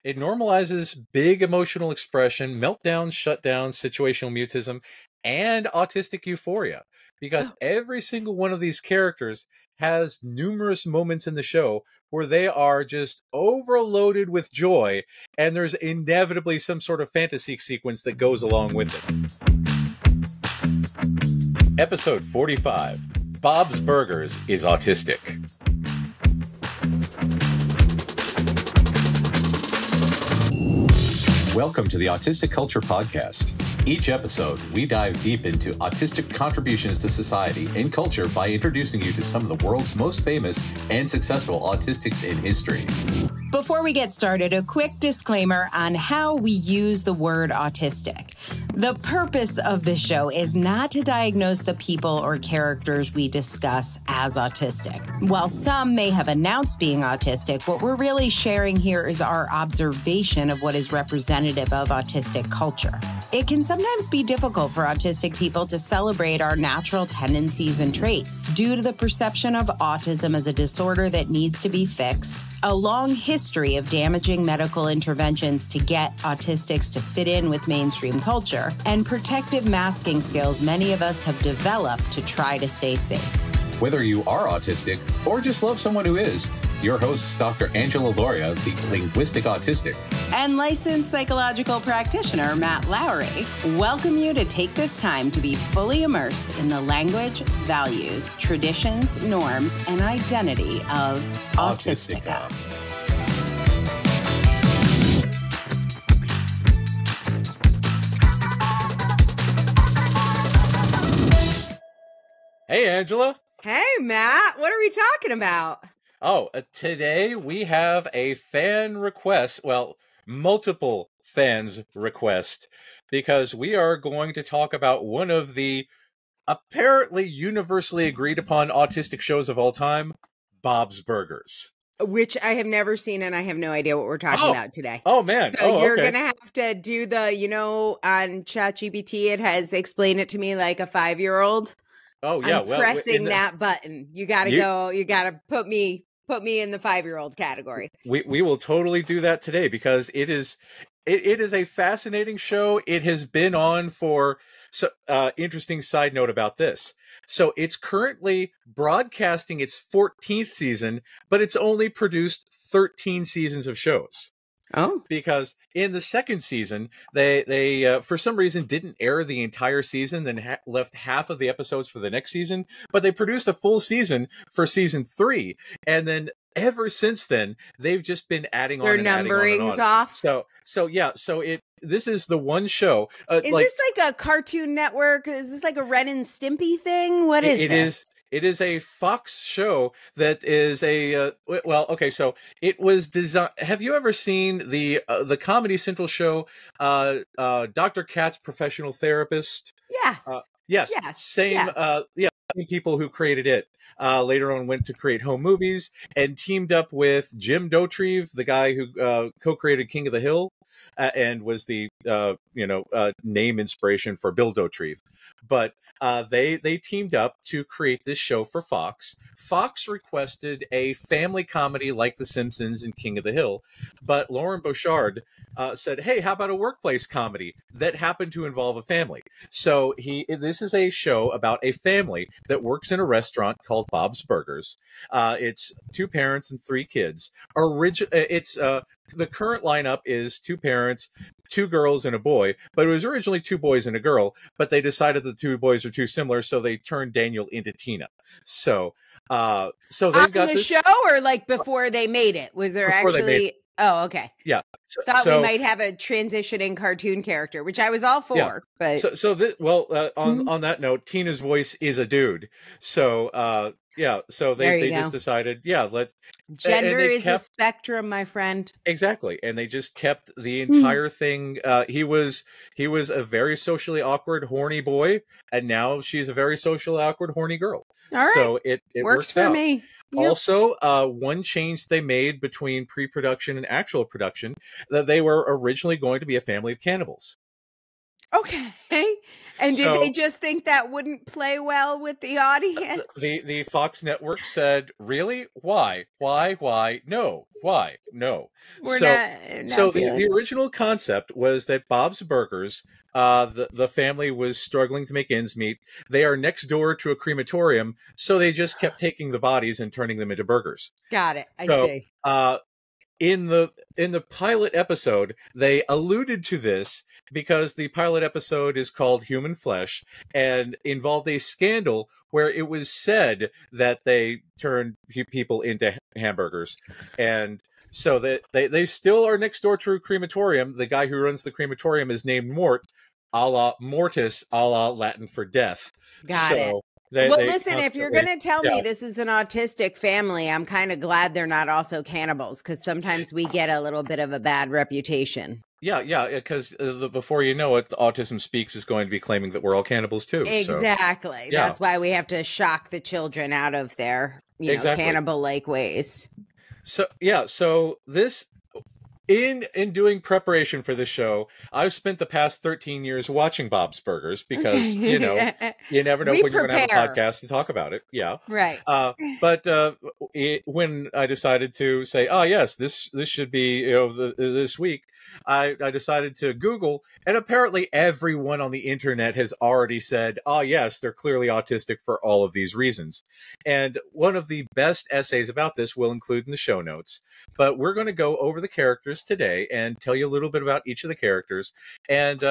It normalizes big emotional expression, meltdowns, shutdowns, situational mutism, and autistic euphoria. Because Oh. every single one of these characters has numerous moments in the show where they are just overloaded with joy, and there's inevitably some sort of fantasy sequence that goes along with it. Episode 45, Bob's Burgers is Autistic. Welcome to the Autistic Culture Podcast. Each episode, we dive deep into autistic contributions to society and culture by introducing you to some of the world's most famous and successful autistics in history. Before we get started, a quick disclaimer on how we use the word autistic. The purpose of this show is not to diagnose the people or characters we discuss as autistic. While some may have announced being autistic, what we're really sharing here is our observation of what is representative of autistic culture. It can sometimes be difficult for autistic people to celebrate our natural tendencies and traits due to the perception of autism as a disorder that needs to be fixed, a long history of damaging medical interventions to get autistics to fit in with mainstream culture, and protective masking skills many of us have developed to try to stay safe. Whether you are autistic or just love someone who is, your hosts, Dr. Angela Loria, the linguistic autistic, and licensed psychological practitioner Matt Lowry, welcome you to take this time to be fully immersed in the language, values, traditions, norms, and identity of Autistica. Hey, Angela. Hey, Matt. What are we talking about? Oh, today we have a fan request. Well, multiple fans request, because we are going to talk about one of the apparently universally agreed upon autistic shows of all time, Bob's Burgers. Which I have never seen, and I have no idea what we're talking about today. Oh, man. So you're going to have to do the, on ChatGPT, it has explained it to me like a 5-year-old. Oh, yeah. I'm pressing that button. You got to you got to put me in the 5-year-old category. We will totally do that today, because it is a fascinating show. It has been on for interesting side note about this. So it's currently broadcasting its 14th season, but it's only produced 13 seasons of shows. Oh, because in the second season, they for some reason didn't air the entire season, then left half of the episodes for the next season, but they produced a full season for season 3. And then ever since then, they've just been adding on. Their and numbering's adding on and on. off. So this is the one show. Is this like a Cartoon Network? Is this like a Ren and Stimpy thing? What is this? It is a Fox show that is a so it was designed. Have you ever seen the Comedy Central show Dr. Katz, Professional Therapist? Yes. Yes. Same people who created it later on went to create home movies and teamed up with Jim Dotrieve, the guy who co-created King of the Hill and was the name inspiration for Bill Dotrieve. But they teamed up to create this show for Fox. Fox requested a family comedy like The Simpsons and King of the Hill, but Lauren Bouchard said, "Hey, how about a workplace comedy that happened to involve a family?" So this is a show about a family that works in a restaurant called Bob's Burgers. It's 2 parents and 3 kids. The current lineup is 2 parents, 2 girls, and a boy, but it was originally 2 boys and a girl, but they decided the 2 boys are too similar, so they turned Daniel into Tina. So they've got the this show, or like before they made it? Was there actually? Oh, okay. Yeah. Thought we might have a transitioning cartoon character, which I was all for. Yeah. But on that note, Tina's voice is a dude. So they just decided, gender is a spectrum, my friend. Exactly. And they just kept the entire thing. He was a very socially awkward, horny boy, and now she's a very socially awkward, horny girl. All right. So it works for out. me. Yep. Also, one change they made between pre-production and actual production, that they were originally going to be a family of cannibals. Okay. And did they just think that wouldn't play well with the audience? The Fox network said, really? Why? No. Why? No. The original concept was that Bob's Burgers, the family was struggling to make ends meet. They are next door to a crematorium, so they just kept taking the bodies and turning them into burgers. Got it. I see. In the pilot episode, they alluded to this because the pilot episode is called Human Flesh and involved a scandal where it was said that they turned people into hamburgers. And so they still are next door to a crematorium. The guy who runs the crematorium is named Mort, a la mortis, a la Latin for death. Got it. Listen, if you're going to tell me this is an autistic family, I'm kind of glad they're not also cannibals, because sometimes we get a little bit of a bad reputation. Yeah, because before you know it, Autism Speaks is going to be claiming that we're all cannibals too. Exactly. So, that's why we have to shock the children out of their cannibal-like ways. So this... In doing preparation for this show, I've spent the past 13 years watching Bob's Burgers because, you never know when you're going to have a podcast to talk about it. Yeah. Right. But when I decided to say, oh, yes, this should be, this week, I decided to Google, and apparently everyone on the internet has already said, oh, yes, they're clearly autistic for all of these reasons. And one of the best essays about this will include in the show notes. But we're going to go over the characters today and tell you a little bit about each of the characters and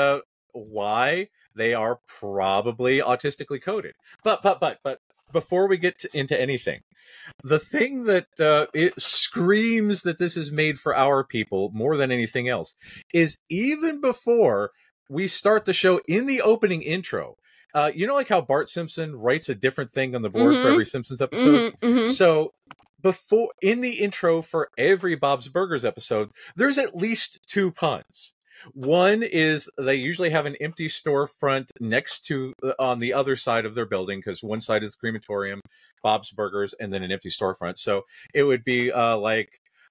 why they are probably autistically coded. But before we get into anything, the thing that it screams that this is made for our people more than anything else is even before we start the show, in the opening intro, like how Bart Simpson writes a different thing on the board for every Simpsons episode? So before, in the intro for every Bob's Burgers episode, there's at least 2 puns. One is they usually have an empty storefront next to on the other side of their building, because one side is the crematorium, Bob's Burgers, and then an empty storefront. So it would be I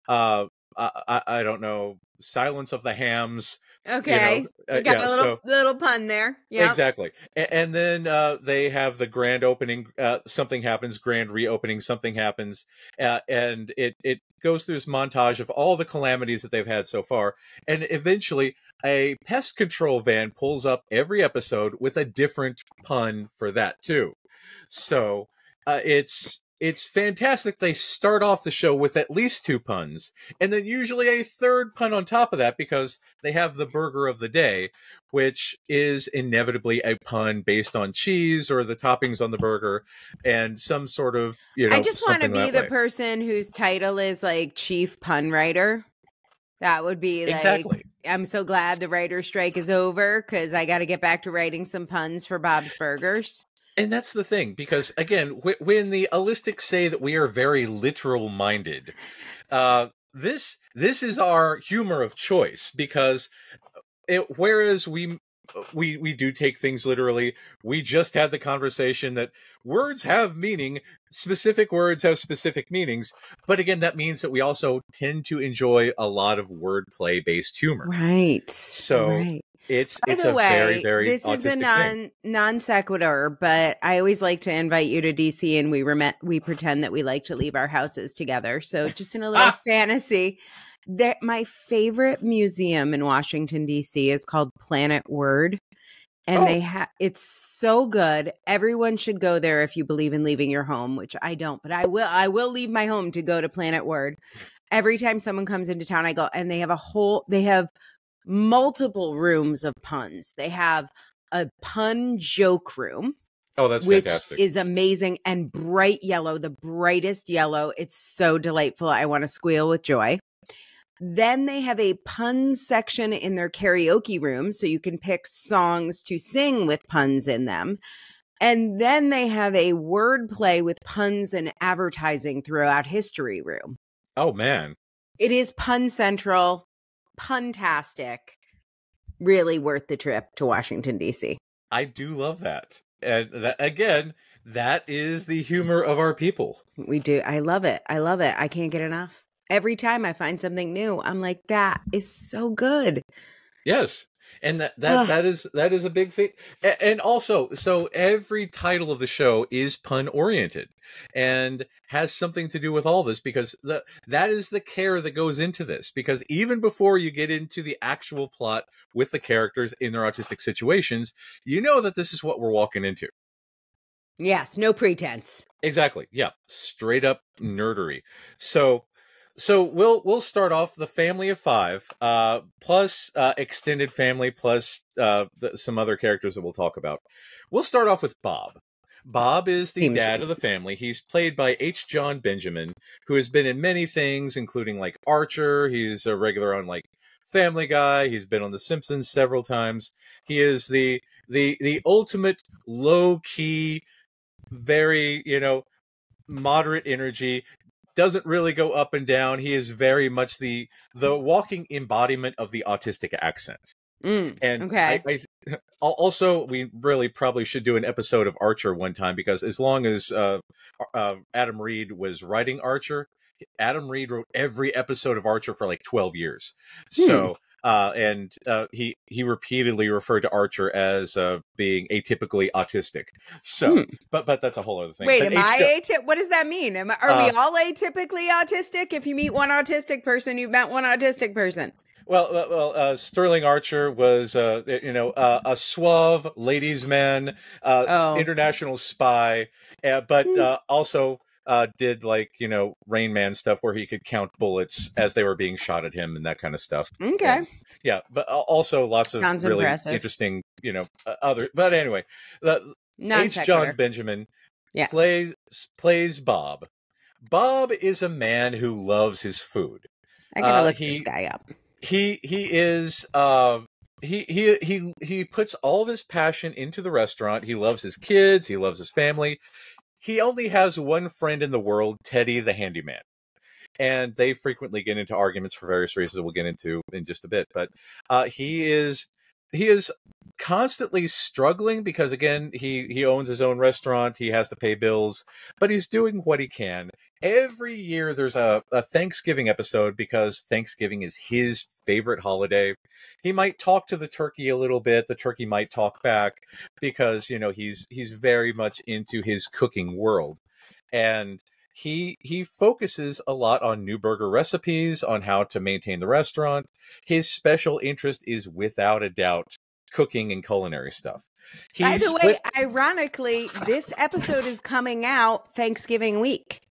don't know, Silence of the Hams. Okay, you got a little pun there. Yeah, exactly. And then they have the grand opening. Something happens. Grand reopening. Something happens, and it goes through this montage of all the calamities that they've had so far, and eventually a pest control van pulls up every episode with a different pun for that too. So it's fantastic. They start off the show with at least 2 puns, and then usually a third pun on top of that, because they have the burger of the day, which is inevitably a pun based on cheese or the toppings on the burger and some sort of, I just want to be the person whose title is like chief pun writer. That would be like, exactly. I'm so glad the writer's strike is over, because I got to get back to writing some puns for Bob's Burgers. And that's the thing, because, again, when the Autistic say that we are very literal-minded, this is our humor of choice, because whereas we do take things literally, we just had the conversation that words have meaning, specific words have specific meanings, but again, that means that we also tend to enjoy a lot of wordplay-based humor. Right. So... Right. It's a very, very this is a non sequitur, but I always like to invite you to DC, and we pretend that we like to leave our houses together. So just in a little fantasy, my favorite museum in Washington DC is called Planet Word, and it's so good. Everyone should go there if you believe in leaving your home, which I don't, but I will leave my home to go to Planet Word. Every time someone comes into town, I go, and they have multiple rooms of puns. They have a pun joke room. Oh, that's fantastic. Which is amazing, and bright yellow, the brightest yellow. It's so delightful. I want to squeal with joy. Then they have a puns section in their karaoke room, so you can pick songs to sing with puns in them. And then they have a wordplay with puns and advertising throughout history room. Oh, man. It is Pun Central. Puntastic. Really worth the trip to Washington, D.C. I do love that. And again, that is the humor of our people. We do. I love it. I can't get enough. Every time I find something new, I'm like, that is so good. Yes. And that is a big thing. And also, so every title of the show is pun oriented and has something to do with all this, because that is the care that goes into this. Because even before you get into the actual plot with the characters in their autistic situations, you know that this is what we're walking into. Yes, no pretense. Exactly. Yeah, straight up nerdery. So we'll start off the family of 5, plus extended family, plus some other characters that we'll talk about. We'll start off with Bob. Bob is the dad of the family. He's played by H. John Benjamin, who has been in many things, including like Archer. He's a regular on like Family Guy. He's been on The Simpsons several times. He is the ultimate low key, very, moderate energy, doesn't really go up and down. He is very much the walking embodiment of the autistic accent. And okay. Also, we really probably should do an episode of Archer one time, because as long as Adam Reed was writing Archer, Adam Reed wrote every episode of Archer for like 12 years. So he repeatedly referred to Archer as being atypically autistic. So, but that's a whole other thing. Wait, but am I what does that mean? Are we all atypically autistic? If you meet one autistic person, you've met one autistic person. Well, Sterling Archer was, a suave ladies' man, international spy, but also did like, Rain Man stuff where he could count bullets as they were being shot at him and that kind of stuff. Okay. Yeah, but also lots of Sounds really impressive. Interesting, other. But anyway, H. John Benjamin plays Bob. Bob is a man who loves his food. I gotta look this guy up. He is he puts all of his passion into the restaurant. He loves his kids. He loves his family. He only has one friend in the world, Teddy the handyman. And they frequently get into arguments for various reasons that we'll get into in just a bit. But he is constantly struggling because, again, he owns his own restaurant. He has to pay bills, but he's doing what he can. Every year there's a Thanksgiving episode, because Thanksgiving is his favorite holiday. He might talk to the turkey a little bit. The turkey might talk back, because, he's very much into his cooking world. And he focuses a lot on new burger recipes, on how to maintain the restaurant. His special interest is, without a doubt, cooking and culinary stuff. By the way, ironically, this episode is coming out Thanksgiving week.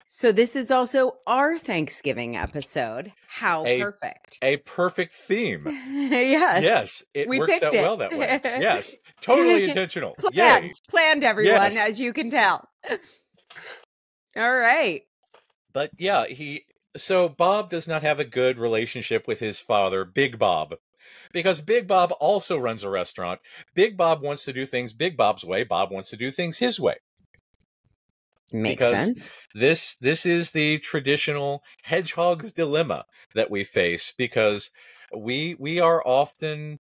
So this is also our Thanksgiving episode. How perfect. A perfect theme. Yes. It works out well that way. Yes. Totally intentional. Planned, everyone, as you can tell. All right. But yeah, so Bob does not have a good relationship with his father, Big Bob, because Big Bob also runs a restaurant. Big Bob wants to do things Big Bob's way. Bob wants to do things his way. Makes sense. This is the traditional hedgehog's dilemma that we face, because we are often,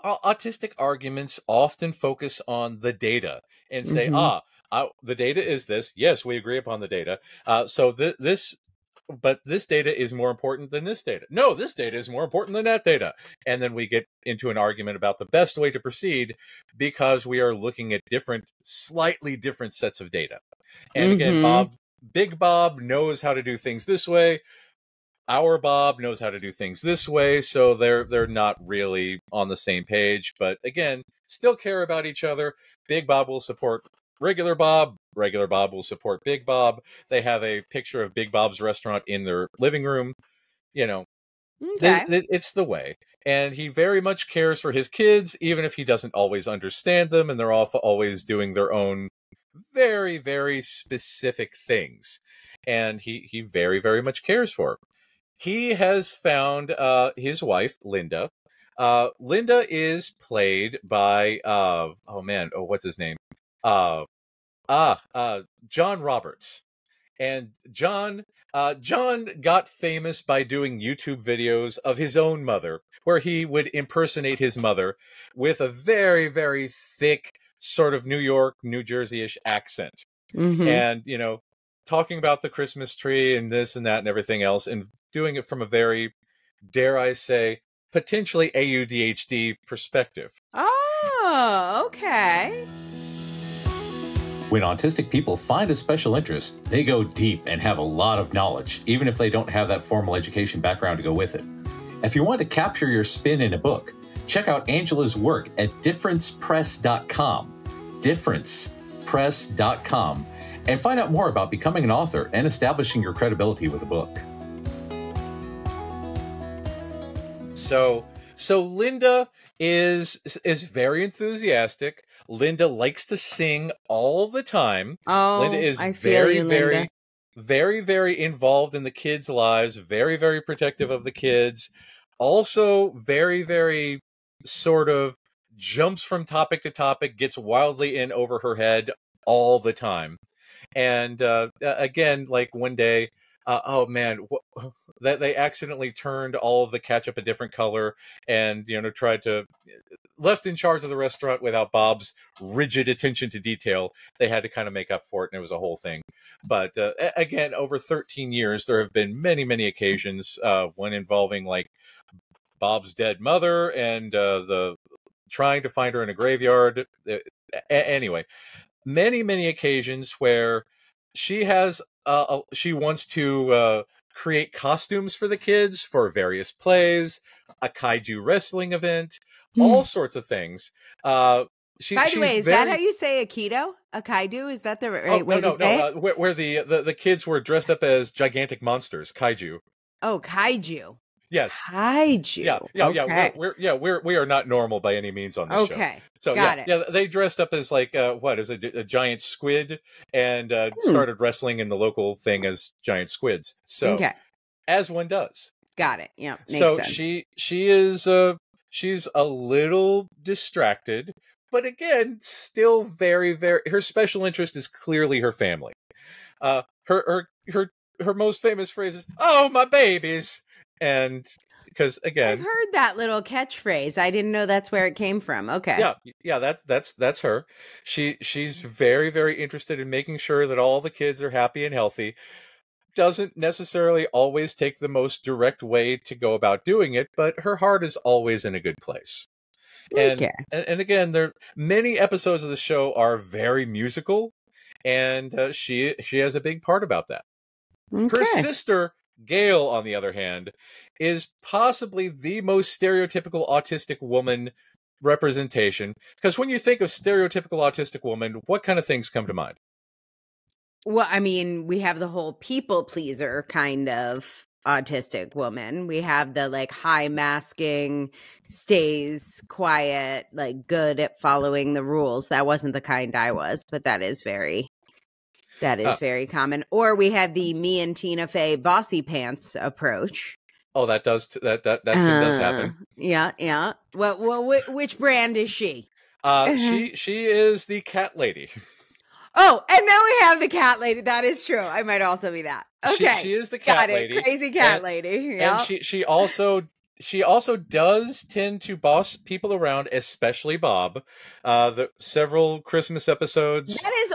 autistic arguments often focus on the data and say, the data is this. Yes, we agree upon the data. But this data is more important than this data. No, this data is more important than that data. And then we get into an argument about the best way to proceed, because we are looking at slightly different sets of data. And again, Big Bob knows how to do things this way. Our Bob knows how to do things this way. So they're not really on the same page. But again, still care about each other. Big Bob will support regular Bob. Regular Bob will support Big Bob. They have a picture of Big Bob's restaurant in their living room. It's the way. And he very much cares for his kids, even if he doesn't always understand them. And they're always doing their own very, very specific things. And he very, very much cares for her. He has found his wife, Linda. Linda is played by, what's his name? John Roberts. And John got famous by doing YouTube videos of his own mother, where he would impersonate his mother with a very, very thick sort of New York, New Jersey-ish accent. And, talking about the Christmas tree and this and that and everything else, and doing it from a very, dare I say, potentially AUDHD perspective. Oh, okay. When autistic people find a special interest, they go deep and have a lot of knowledge, even if they don't have that formal education background to go with it. If you want to capture your spin in a book, check out Angela's work at differencepress.com, differencepress.com, and find out more about becoming an author and establishing your credibility with a book. So Linda is very enthusiastic. Linda likes to sing all the time. Oh, Linda is I feel you, Linda. very involved in the kids' lives, very protective of the kids. Also very sort of jumps from topic to topic, gets wildly in over her head all the time. And again, like one day, oh man, that they accidentally turned all of the ketchup a different color, and tried to left in charge of the restaurant without Bob's rigid attention to detail. They had to kind of make up for it, and it was a whole thing. But again, over 13 years, there have been many occasions, one involving like Bob's dead mother and the trying to find her in a graveyard. Anyway, many occasions where she has she wants to create costumes for the kids for various plays, a kaiju wrestling event, all sorts of things. By the way, is that how you say Aikido? Akaidu? Is that the right way to say it? Where the kids were dressed up as gigantic monsters, kaiju. Oh, kaiju. Yes. Kaiju. Yeah. Okay. We are not normal by any means on this show. Okay. So Got it. Yeah, they dressed up as like a giant squid and started wrestling in the local thing as giant squids. So as one does. Got it. Yeah. Makes sense. she is she's a little distracted, but again, still very her special interest is clearly her family. Her most famous phrase is, "Oh, my babies." And because again, I've heard that little catchphrase. I didn't know that's where it came from. Okay. Yeah, that's her. She's very interested in making sure that all the kids are happy and healthy. Doesn't necessarily always take the most direct way to go about doing it, but her heart is always in a good place. And again, there many episodes of the show are very musical, and she has a big part about that. Okay. Her sister Gail, on the other hand, is possibly the most stereotypical autistic woman representation. Because when you think of stereotypical autistic woman, what kind of things come to mind? Well, I mean, we have the whole people pleaser kind of autistic woman. We have the like high masking, stays quiet, like good at following the rules. That wasn't the kind I was, but that is very common. Or we have the me and Tina Fey bossy pants approach. Oh, that does that does happen. Yeah. Well, which brand is she? She is the cat lady. Oh, and then we have the cat lady. That is true. I might also be that. Okay, she is the cat lady, crazy cat lady. Yep. And she also does tend to boss people around, especially Bob. The several Christmas episodes. That is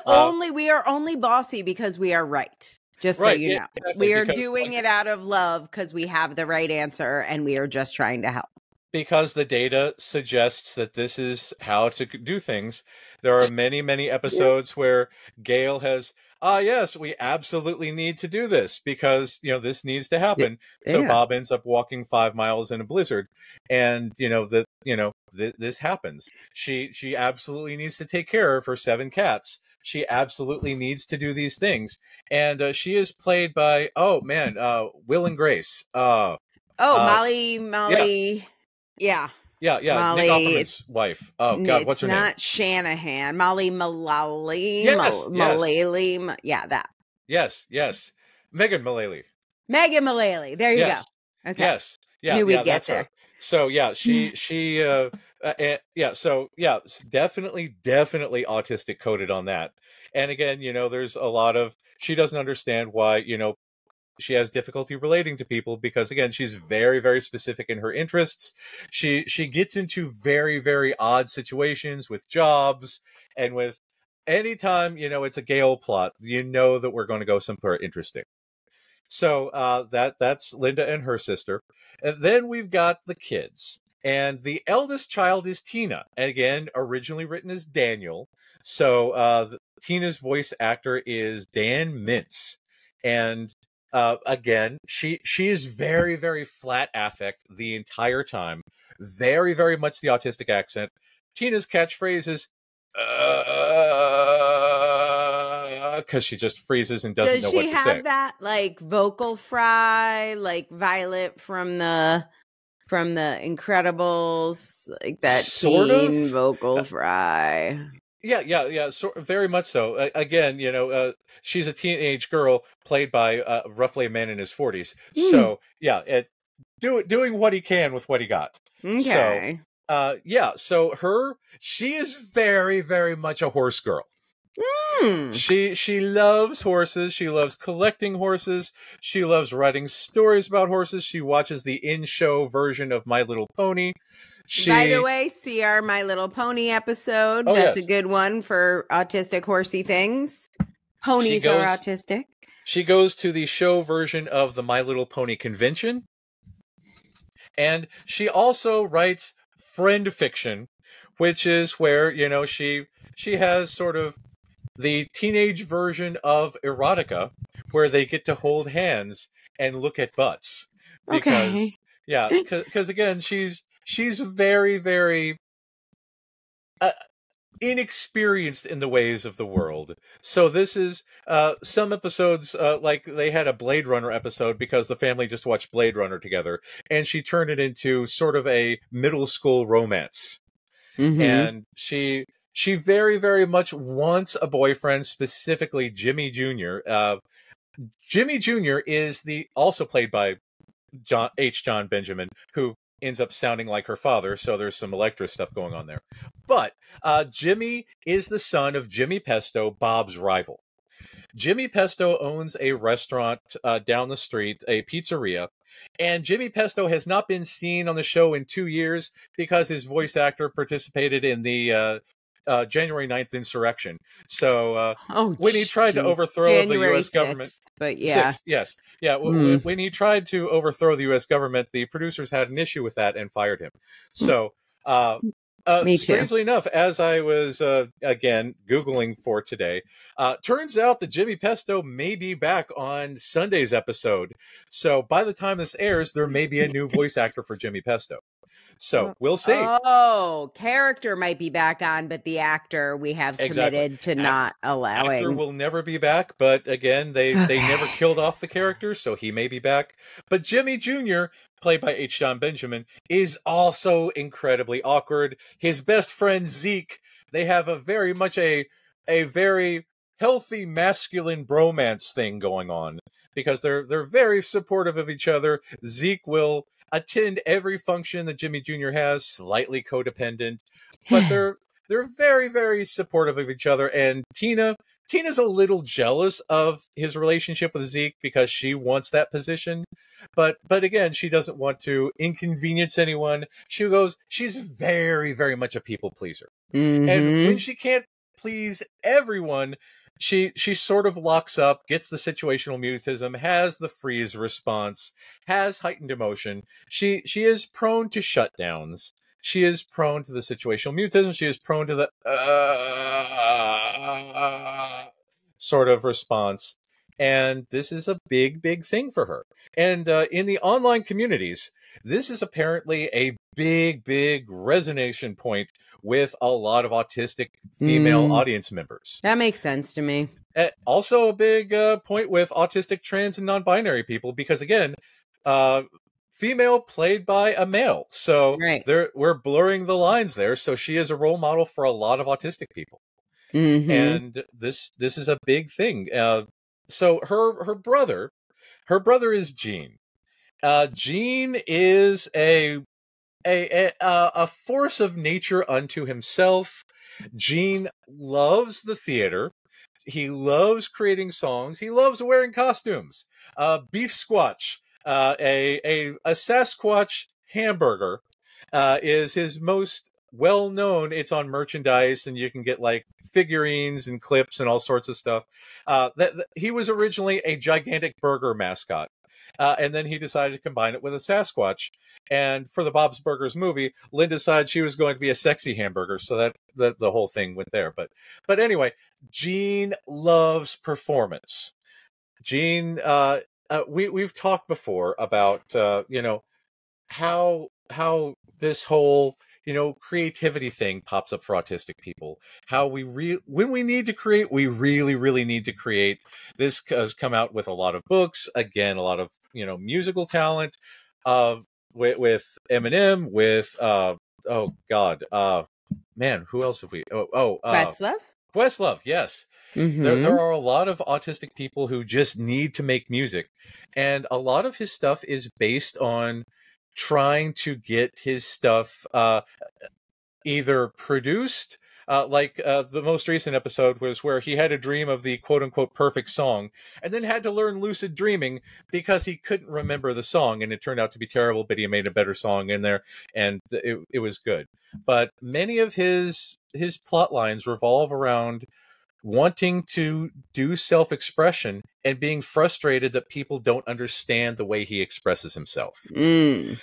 we are only bossy because we are right. Just so you know, we are doing it out of love because we have the right answer and we are just trying to help. Because the data suggests that this is how to do things. There are many episodes where Gail has, yes, we absolutely need to do this because, this needs to happen. Yeah. So Bob ends up walking 5 miles in a blizzard. And, this happens. She absolutely needs to take care of her 7 cats. She absolutely needs to do these things. And she is played by, Will and Grace. Molly. Yeah. Molly, Nick Offerman's wife. Oh, God, what's her name? It's not Shanahan. Molly Mullally. Yes. Mullally. Yeah, that. Yes. Megan Mullally. There you go. Okay. Yes. Yeah. Knew we'd get that's there. Her. So, she definitely autistic coded on that. And again, there's a lot of, she doesn't understand why, she has difficulty relating to people because, again, she's very specific in her interests. She gets into very odd situations with jobs and with anytime, it's a Gale plot, that we're going to go somewhere interesting. So that's Linda and her sister. And then we've got the kids. And the eldest child is Tina. Again, originally written as Daniel. So Tina's voice actor is Dan Mintz. And again, she is very, very flat affect the entire time. Very, very much the autistic accent. Tina's catchphrase is, because she just freezes and doesn't know what to say. Does she have that, like, vocal fry, like Violet from the Incredibles, like that sort teen of vocal fry? Yeah. Very much so. Again, she's a teenage girl played by roughly a man in his 40s. So yeah, doing what he can with what he got. Okay. So she is very, very much a horse girl. She loves horses. She loves collecting horses. She loves writing stories about horses. She watches the in-show version of My Little Pony. By the way, see our My Little Pony episode. That's a good one for autistic horsey things. Ponies are autistic. She goes to the show version of the My Little Pony convention. And she also writes friend fiction, which is where, she has sort of the teenage version of erotica, where they get to hold hands and look at butts. Because, because again, she's very, very inexperienced in the ways of the world. So this is some episodes, like they had a Blade Runner episode because the family just watched Blade Runner together, and she turned it into sort of a middle school romance. And she very, very much wants a boyfriend, specifically Jimmy Jr. Jimmy Jr. is also played by John Benjamin, who ends up sounding like her father, so there's some Electra stuff going on there. But Jimmy is the son of Jimmy Pesto, Bob's rival. Jimmy Pesto owns a restaurant down the street, a pizzeria, and Jimmy Pesto has not been seen on the show in 2 years because his voice actor participated in the January 9th insurrection. So when he tried to overthrow the U.S. government, but yeah, when he tried to overthrow the U.S. government, the producers had an issue with that and fired him. So strangely enough, as I was again Googling for today, turns out that Jimmy Pesto may be back on Sunday's episode. So by the time this airs, there may be a new voice actor for Jimmy Pesto. So we'll see. Oh, character might be back on, but the actor we have committed to not allowing. Actor will never be back, but again, they never killed off the character, so he may be back. But Jimmy Jr., played by H. John Benjamin, is also incredibly awkward. His best friend Zeke, they have a very healthy masculine bromance thing going on because they're very supportive of each other. Zeke will attend every function that Jimmy Jr. has, slightly codependent, but they're very, very supportive of each other. And Tina's a little jealous of his relationship with Zeke because she wants that position. But again, she doesn't want to inconvenience anyone. She's very, very much a people pleaser. And when she can't please everyone, she sort of locks up, gets the situational mutism, has the freeze response, has heightened emotion. She is prone to shutdowns. She is prone to the situational mutism. She is prone to the sort of response. And this is a big, big thing for her. And in the online communities, this is apparently a big, big resonation point with a lot of autistic female audience members. That makes sense to me. Also a big point with autistic, trans, and non-binary people, because again, female played by a male. So we're blurring the lines there. So she is a role model for a lot of autistic people. And this is a big thing. So her brother is Gene. Gene is a force of nature unto himself. Gene loves the theater. He loves creating songs. He loves wearing costumes. Beef Squatch, a Sasquatch hamburger, is his most well known. It's on merchandise, and you can get like figurines and clips and all sorts of stuff. He was originally a gigantic burger mascot. And then he decided to combine it with a Sasquatch. And for the Bob's Burgers movie, Lynn decided she was going to be a sexy hamburger. So that the whole thing went there. But anyway, Gene loves performance. Gene, we've talked before about, how this whole, creativity thing pops up for autistic people. How when we need to create, we really, really need to create. This has come out with a lot of books. Again, a lot of, musical talent, with Eminem, with, oh God, man, who else have we, Questlove? Questlove, yes. Mm-hmm. There are a lot of autistic people who just need to make music. And a lot of his stuff is based on trying to get his stuff either produced, like the most recent episode was where he had a dream of the quote-unquote perfect song and then had to learn lucid dreaming because he couldn't remember the song, and it turned out to be terrible, but he made a better song in there, and it was good. But many of his plot lines revolve around wanting to do self-expression and being frustrated that people don't understand the way he expresses himself. Mm.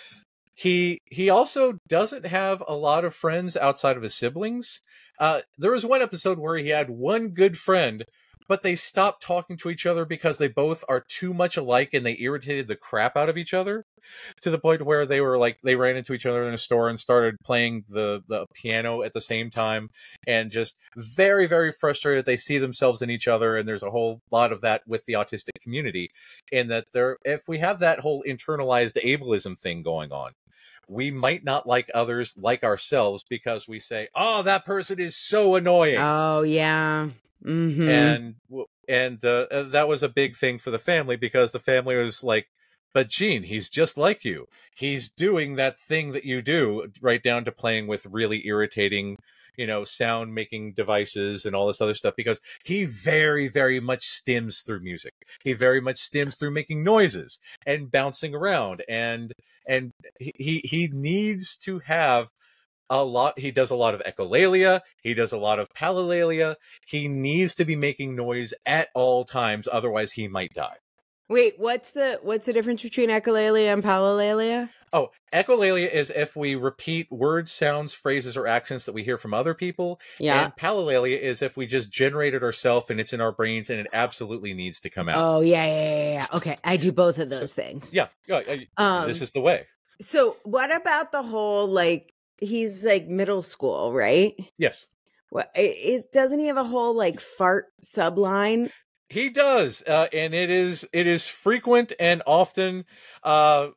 He also doesn't have a lot of friends outside of his siblings. There was one episode where he had one good friend, but they stopped talking to each other because they both are too much alike and they irritated the crap out of each other, to the point where they were like, they ran into each other in a store and started playing the piano at the same time, and just very, very frustrated. They see themselves in each other, and there's a whole lot of that with the autistic community, in that if we have that whole internalized ableism thing going on, we might not like others like ourselves because we say, oh, that person is so annoying. Oh, yeah. Mm-hmm. And that was a big thing for the family, because the family was like, but Gene, he's just like you. He's doing that thing that you do, right down to playing with really irritating, sound making devices and all this other stuff, because he very, very much stems through music. He very much stems through making noises and bouncing around, and he needs to have a lot. He does a lot of echolalia. He does a lot of palilalia. He needs to be making noise at all times, otherwise he might die. Wait, what's the difference between echolalia and palilalia? Oh, echolalia is if we repeat words, sounds, phrases, or accents that we hear from other people. Yeah. And palilalia is if we just generate it ourselves and it's in our brains and it absolutely needs to come out. Oh, yeah. Okay, I do both of those things. Yeah. This is the way. So what about the whole, like, he's like middle school, right? Yes. What doesn't he have a whole like fart subline? He does, and it is frequent and often. When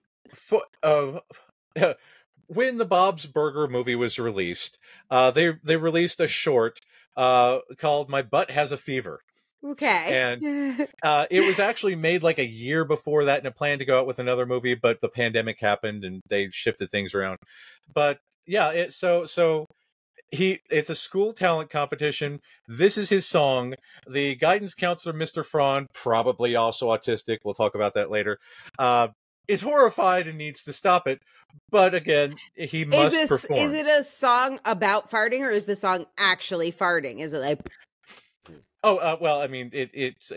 the Bob's Burger movie was released, they released a short called "My Butt Has a Fever." Okay, and it was actually made like a year before that, and it planned to go out with another movie, but the pandemic happened and they shifted things around. But yeah, it's a school talent competition. This is his song. The guidance counselor, Mr. Fraun, probably also autistic, we'll talk about that later, is horrified and needs to stop it. But again, he must perform. Is it a song about farting, or is the song actually farting? Is it like... Oh, well, I mean, it's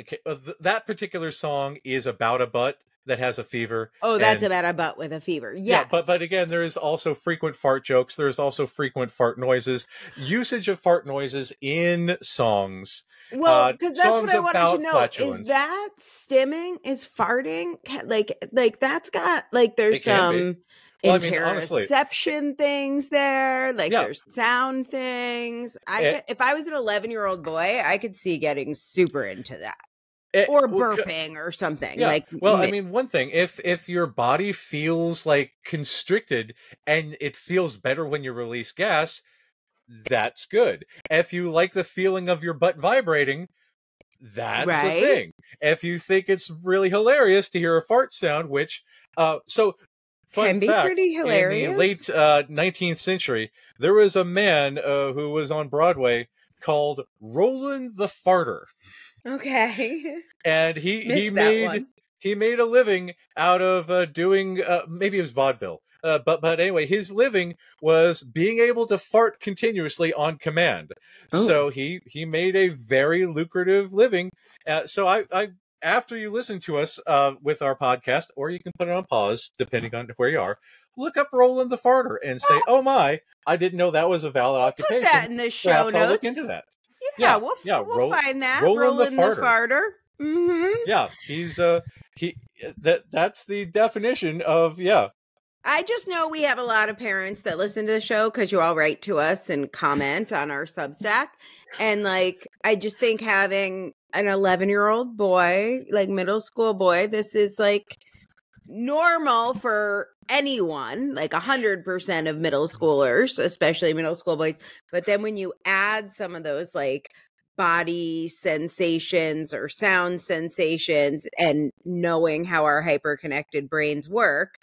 that particular song is about a butt that has a fever. Oh, that's about a butt with a fever. Yes. Yeah, but again, there is also frequent fart jokes. There's also frequent fart noises. Usage of fart noises in songs. Well, because that's what I wanted to know. Flatulence. Is that stimming? Is farting? Like that's got, like, there's some interoception things there. Like, there's sound things. If I was an 11-year-old boy, I could see getting super into that. Or burping or something. Yeah. Like, I mean, one thing, if your body feels like constricted and it feels better when you release gas, that's good. If you like the feeling of your butt vibrating, that's the thing. If you think it's really hilarious to hear a fart sound, which can be pretty hilarious. In the late 19th century, there was a man who was on Broadway called Roland the Farter. Okay. And he made a living out of doing maybe it was vaudeville, But anyway, his living was being able to fart continuously on command. Oh. So he made a very lucrative living. So I after you listen to us with our podcast, or you can put it on pause depending on where you are, look up Roland the Farter and say, "Oh my, I didn't know that was a valid occupation." Put that in the show Perhaps notes. I'll look into that. Yeah, we'll find that. Roland the Farter. Mm-hmm. Yeah, he's that's the definition of I just know we have a lot of parents that listen to the show because you all write to us and comment on our Substack. And like, I just think having an 11-year-old boy, like middle school boy, this is like normal for anyone, like 100% of middle schoolers, especially middle school boys. But then when you add some of those like body sensations or sound sensations and knowing how our hyperconnected brains work,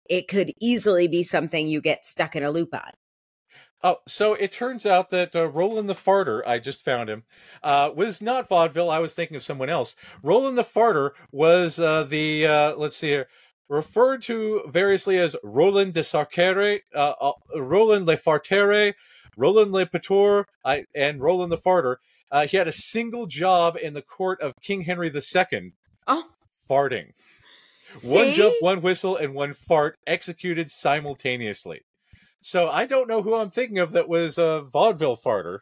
it could easily be something you get stuck in a loop on. Oh, so it turns out that Roland the Farter, I just found him, was not vaudeville. I was thinking of someone else. Roland the Farter was let's see here, referred to variously as Roland de Sarkere, Roland le Fartere, Roland le Pator, and Roland the Farter. He had a single job in the court of King Henry II. Oh, farting. See? One jump, one whistle, and one fart executed simultaneously. So I don't know who I'm thinking of that was a vaudeville farter.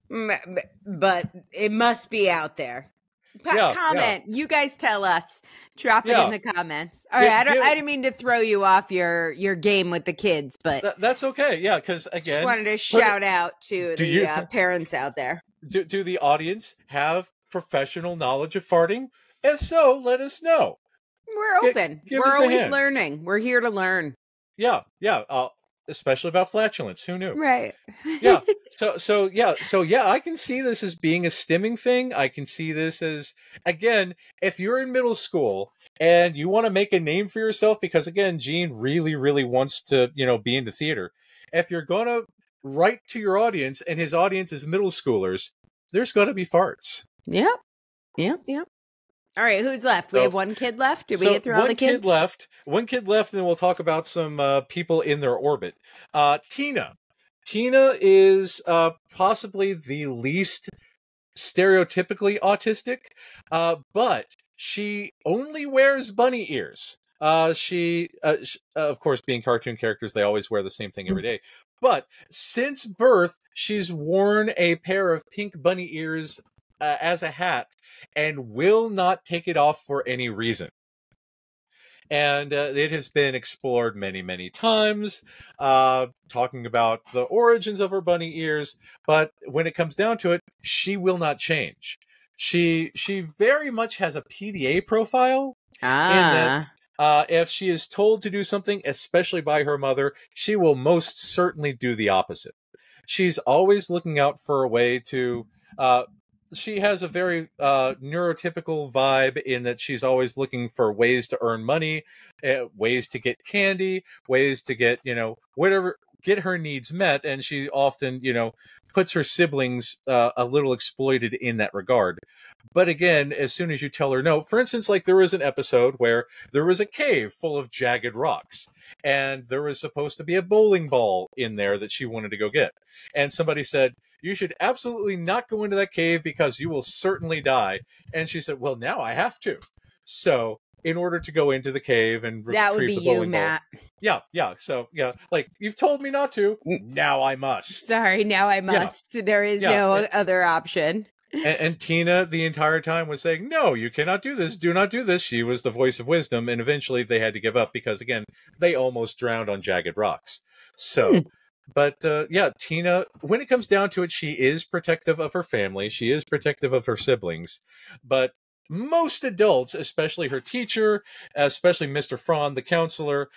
But it must be out there. Comment. Yeah. You guys tell us. Drop it in the comments. All right. I didn't mean to throw you off your game with the kids, but that's okay. Yeah, because again, just wanted to shout out to the parents out there. Do the audience have professional knowledge of farting? If so, let us know. We're open. We're always learning. We're here to learn. Yeah. Especially about flatulence. Who knew? Right. Yeah. So I can see this as being a stimming thing. I can see this as, again, if you're in middle school and you want to make a name for yourself, because again, Gene really, really wants to, be into theater. If you're going to write to your audience and his audience is middle schoolers, there's going to be farts. Yep. All right, who's left? We have one kid left. Did we get through all the kids? One kid left, and then we'll talk about some people in their orbit. Tina. Tina is possibly the least stereotypically autistic, but she only wears bunny ears. She, of course, being cartoon characters, they always wear the same thing every day. But since birth, she's worn a pair of pink bunny ears as a hat and will not take it off for any reason. And it has been explored many, many times, talking about the origins of her bunny ears. But when it comes down to it, she will not change. She very much has a PDA profile. In that, if she is told to do something, especially by her mother, she will most certainly do the opposite. She's always looking out for a way to... she has a very neurotypical vibe in that she's always looking for ways to earn money, ways to get candy, ways to get, whatever, get her needs met. And she often, puts her siblings a little exploited in that regard. But again, as soon as you tell her no, for instance, like there was an episode where there was a cave full of jagged rocks. And there was supposed to be a bowling ball in there that she wanted to go get. And somebody said, "You should absolutely not go into that cave because you will certainly die." And she said, "Well, now I have to." So in order to go into the cave and retrieve the bowling ball. Matt. Yeah. So, like, you've told me not to. Now I must. Sorry, now I must. Yeah. There is no other option. And Tina, the entire time, was saying, "No, you cannot do this. Do not do this." She was the voice of wisdom. And eventually they had to give up because, again, they almost drowned on jagged rocks. So, but Tina, when it comes down to it, she is protective of her family. She is protective of her siblings. But most adults, especially her teacher, especially Mr. Frann, the counselor,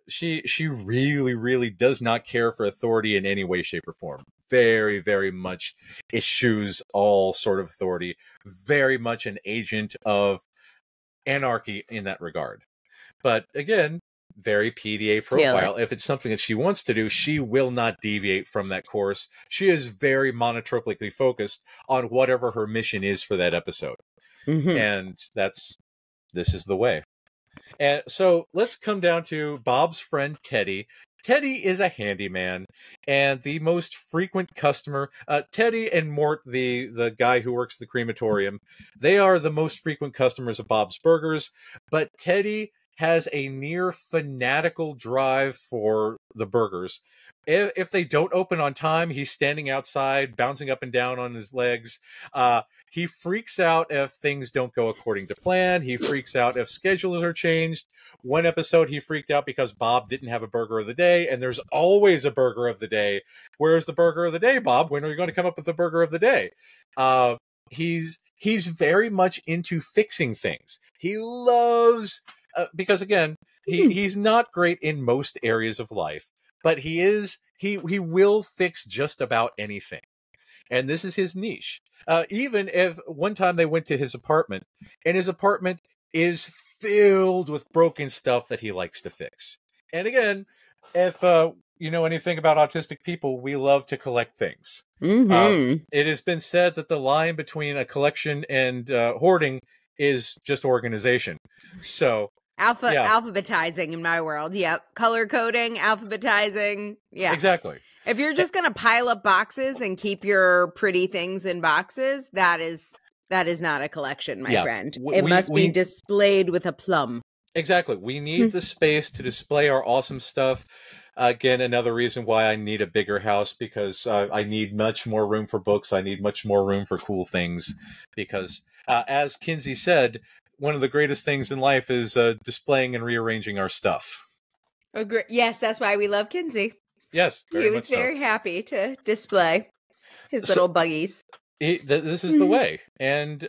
she really, really does not care for authority in any way, shape, or form. Very, very much eschews all sort of authority. Very much an agent of anarchy in that regard. But again, very PDA profile. If it's something that she wants to do, she will not deviate from that course. She is very monotropically focused on whatever her mission is for that episode. Mm-hmm. And this is the way. And so let's come down to Bob's friend Teddy. Teddy is a handyman and the most frequent customer. Teddy and Mort, the guy who works the crematorium, they are the most frequent customers of Bob's Burgers. But Teddy has a near fanatical drive for the burgers. If they don't open on time, he's standing outside, bouncing up and down on his legs. He freaks out if things don't go according to plan. He freaks out if schedules are changed. One episode, he freaked out because Bob didn't have a burger of the day, and there's always a burger of the day. Where's the burger of the day, Bob? When are you going to come up with the burger of the day? He's very much into fixing things. He loves, because again, he's not great in most areas of life, but he will fix just about anything. And this is his niche. Even if one time they went to his apartment, and his apartment is filled with broken stuff that he likes to fix. And again, if you know anything about autistic people, we love to collect things. Mm-hmm. It has been said that the line between a collection and hoarding is just organization. So alphabetizing in my world. Yep. Color coding, alphabetizing. Yeah. Exactly. If you're just going to pile up boxes and keep your pretty things in boxes, that is not a collection, my friend. It must be displayed with a plum. Exactly. We need the space to display our awesome stuff. Again, another reason why I need a bigger house, because I need much more room for books. I need much more room for cool things. Because as Kinsey said, one of the greatest things in life is displaying and rearranging our stuff. Yes, that's why we love Kinsey. Yes, he was very happy to display his little buggies. This is the way. And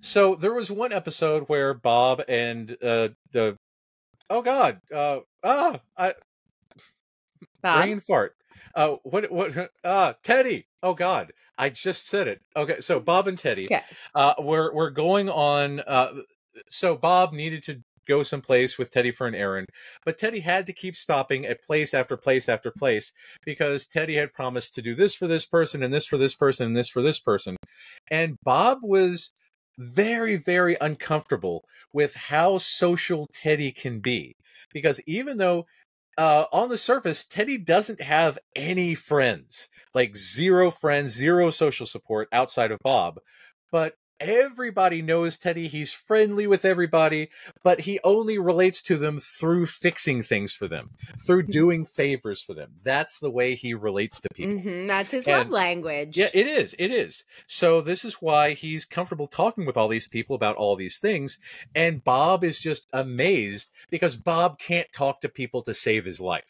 so there was one episode where Bob and brain fart. Teddy. Oh God, I just said it. Okay, so Bob and Teddy, we're going on. So Bob needed to go someplace with Teddy for an errand, but Teddy had to keep stopping at place after place after place because Teddy had promised to do this for this person and this for this person and this for this person. And Bob was very, very uncomfortable with how social Teddy can be, because even though on the surface, Teddy doesn't have any friends, like zero friends, zero social support outside of Bob, but everybody knows Teddy. He's friendly with everybody, but he only relates to them through fixing things for them, through doing favors for them. That's the way he relates to people. Mm-hmm. That's his love language. Yeah, it is. It is. So this is why he's comfortable talking with all these people about all these things. And Bob is just amazed because Bob can't talk to people to save his life.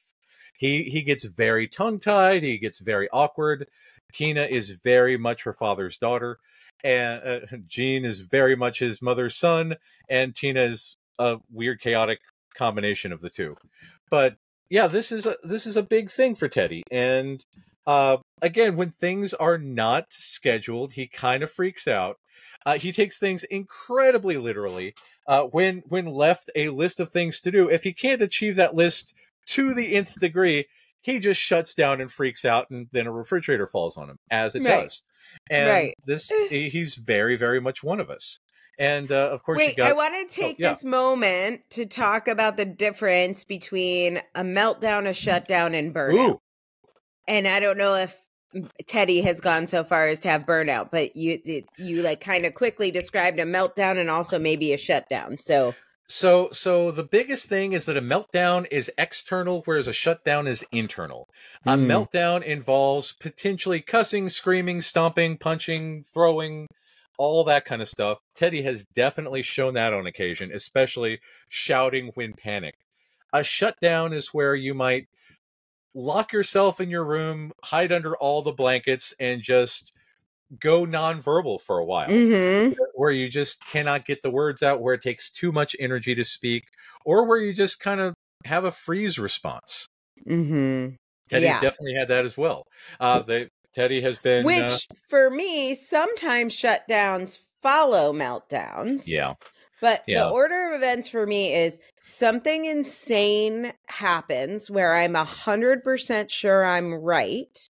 He gets very tongue-tied. He gets very awkward. Tina is very much her father's daughter. And Gene is very much his mother's son, and Tina is a weird, chaotic combination of the two. But yeah, this is a big thing for Teddy. And again, when things are not scheduled, he kind of freaks out. He takes things incredibly literally. When left a list of things to do, if he can't achieve that list to the nth degree, he just shuts down and freaks out, and then a refrigerator falls on him, as it does. And he's very, very much one of us. And of course, I want to take this moment to talk about the difference between a meltdown, a shutdown, and burnout. Ooh. And I don't know if Teddy has gone so far as to have burnout, but you like kind of quickly described a meltdown and also maybe a shutdown. So the biggest thing is that a meltdown is external, whereas a shutdown is internal. A meltdown involves potentially cussing, screaming, stomping, punching, throwing, all that kind of stuff. Teddy has definitely shown that on occasion, especially shouting when panicked. A shutdown is where you might lock yourself in your room, hide under all the blankets, and just go nonverbal for a while, where you just cannot get the words out, where it takes too much energy to speak, or where you just kind of have a freeze response. Teddy's definitely had that as well. Teddy has been... Which, for me, sometimes shutdowns follow meltdowns. Yeah. But the order of events for me is something insane happens where I'm 100% sure I'm right.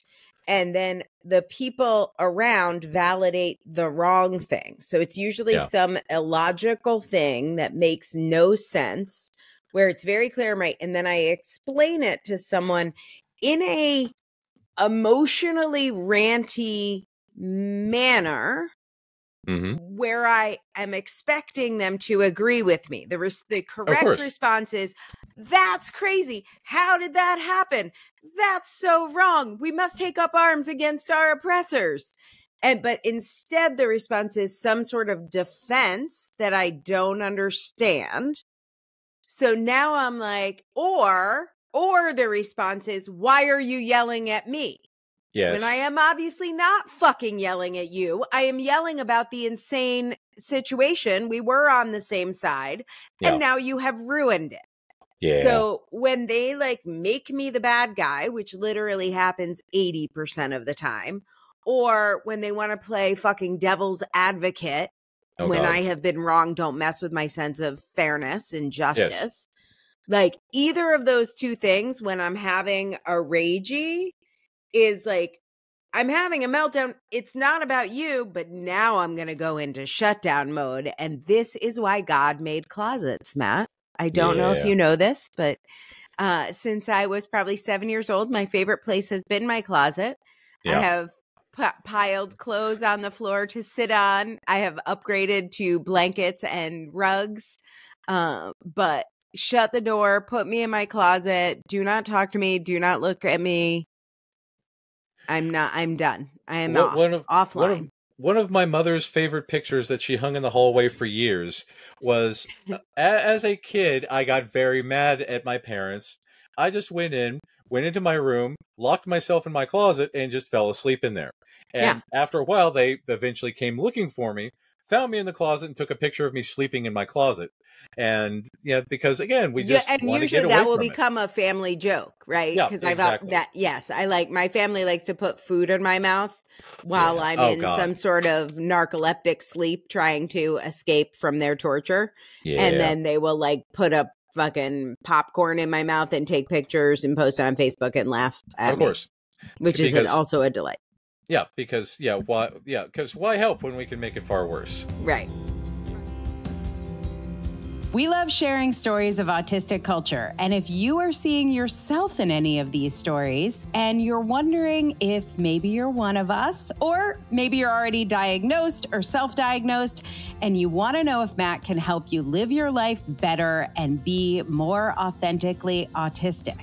and then the people around validate the wrong thing. So it's usually some illogical thing that makes no sense, where it's very clear and right. And then I explain it to someone in a emotionally ranty manner, where I am expecting them to agree with me. The correct response is, that's crazy. How did that happen? That's so wrong. We must take up arms against our oppressors. But instead the response is some sort of defense that I don't understand. So now I'm like, or the response is, why are you yelling at me? Yes. When I am obviously not fucking yelling at you. I am yelling about the insane situation. We were on the same side, and now you have ruined it. Yeah. So when they like make me the bad guy, which literally happens 80% of the time, or when they want to play fucking devil's advocate, when I have been wrong, don't mess with my sense of fairness and justice. Yes. Like either of those two things, when I'm having a ragey, is like, I'm having a meltdown. It's not about you, but now I'm going to go into shutdown mode. And this is why God made closets, Matt. I don't know if you know this, but since I was probably 7 years old, my favorite place has been my closet. I have piled clothes on the floor to sit on. I have upgraded to blankets and rugs, but shut the door, put me in my closet. Do not talk to me. Do not look at me. I'm done. I am offline. One of my mother's favorite pictures that she hung in the hallway for years was, as a kid, I got very mad at my parents. I just went into my room, locked myself in my closet, and just fell asleep in there. And after a while, they eventually came looking for me, found me in the closet, and took a picture of me sleeping in my closet. And because again, we just and want to usually get away that will from become a family joke, right? Yeah, because exactly. I like my family likes to put food in my mouth while I'm in some sort of narcoleptic sleep, trying to escape from their torture. And then they will like put up fucking popcorn in my mouth and take pictures and post it on Facebook and laugh at me. Of course, which is also a delight. Yeah, because why help when we can make it far worse? Right. We love sharing stories of autistic culture. And if you are seeing yourself in any of these stories and you're wondering if maybe you're one of us, or maybe you're already diagnosed or self-diagnosed, and you want to know if Matt can help you live your life better and be more authentically autistic,